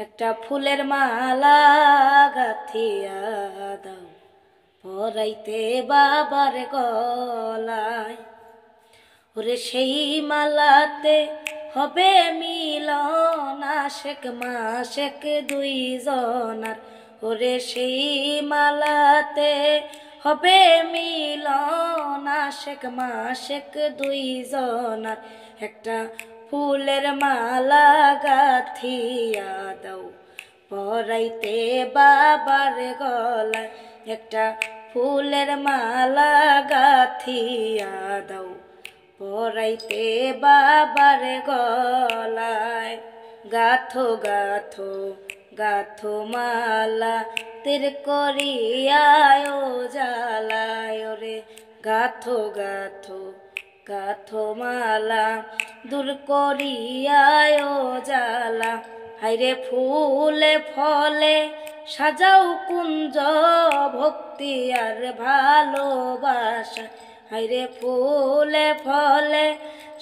একটা ফুলের মালা গাথিয়া দাও পরাইতে বাবার গলায়। ওরে সেই মালাতে হবে মিলন আশেক মাশেক দুই জনার। ওরে সেই মালাতে হবে মিলন আশেক মাশেক দুই জনার। একটা ফুলের মালা গাথিয়া দাও পরাইতে বাবার গলায়। একটা ফুলের মালা গাথিয়া দাও পরাইতে বাবার গলায়। গাথো গাথো গাথো মালা তীর করিয়ায় জালায়। ওরে গাথো গাথো গাথো মালা দূর করিয়ায় জালা। হাইরে ফুলে ফলে সাজাও কুঞ্জ ভক্তি আর ভালোবাসা। হাইরে ফুলে ফলে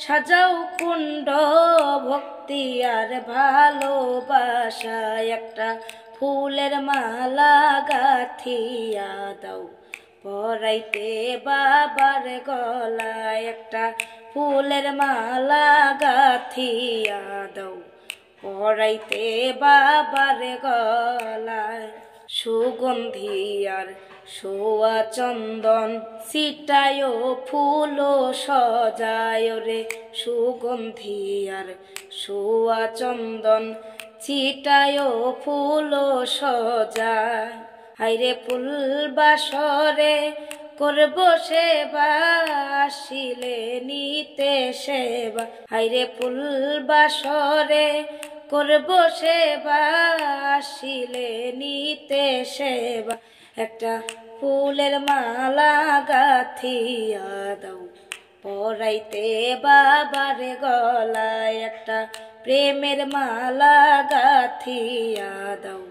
সাজাও কুণ্ড ভক্তি আর ভালোবাসা। একটা ফুলের মালা গাথিয়া দাও পরাইতে বাবার গলায়। একটা ফুলের মালা গাথিয়া দাও পরাইতে বাবার গলায়। সুগন্ধি আর সোয়া চন্দন ছিটায় ফুল সজায়। রে সুগন্ধি আর সোয়া চন্দন ছিটায় ফুল সজায়। হাইরে ফুল বাসরে করব সেবা আসিলে নিতে সেবা। হাইরে ফুল বাসরে করব সেবা আসিলে নিতে সেবা। একটা ফুলের মালা গাথিয়া দাও পরাইতে বাবার গলায়। একটা প্রেমের মালা গাথিয়া দাও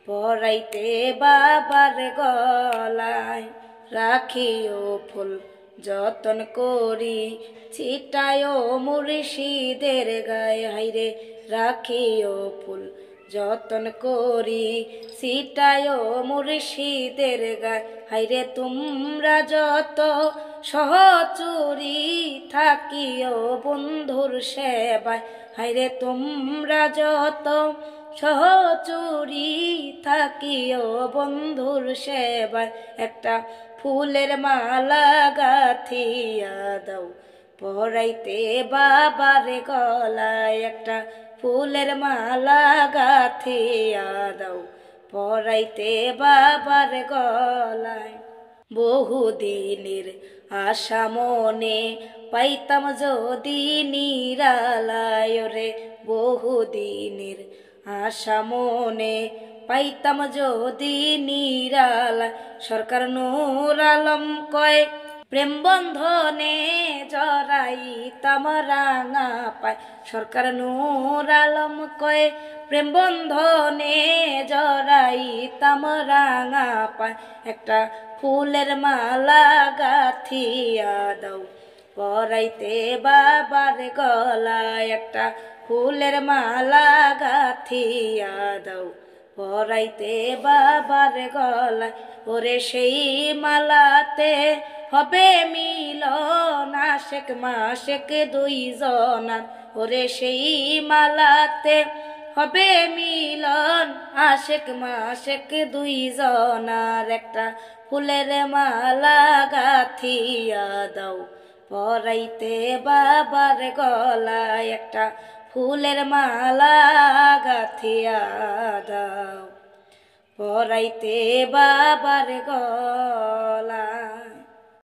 পরাইতে বাবার গলায়। রাখিও ফুল যতন করি ছিটায় মুর্শিদের গায়ে। হাইরে রাখিও ফুল যতন করি ছিটায় মুর্শিদের গায়ে। হাইরে তোমরা যত সহচুরি থাকিও বন্ধুর সেবায়। হাইরে তোমরা যত সহচুরি থাকিও বন্ধুর সেবায়। একটা ফুলের মালা গাথিয়া দাও পরাইতে বাবার গলায়। একটা ফুলের মালা গাথিয়া দাও পরাইতে বাবার গলায়। বহুদিনের আশা মনে পাইতাম যদি নিরালায়। রে বহুদিনের আশা মনে পাইতাম যদি নিরালায়। সরকার নূর আলম কয় প্রেম বন্ধনে জড়াইতাম রাঙা পায়। সরকার নূর আলম কয় প্রেম বন্ধনে জড়াইতাম রাঙা পায়। একটা ফুলের মালা গাথিয়া দাও পরাইতে বাবার গলায়। একটা ফুলের মালা গাথিয়া দাও পরাইতে বাবার গলায়। ওরে সেই মালাতে হবে মিলন আশেক মাশেক দুই জনার। ওরে সেই মালাতে হবে মিলন আশেক মাশেক দুই জনার। একটা ফুলের মালা গাথিয়া দাও পরাইতে বাবার গলায়। একটা ফুলের মালা গাথিয়া দাও পরাইতে বাবার গলায়।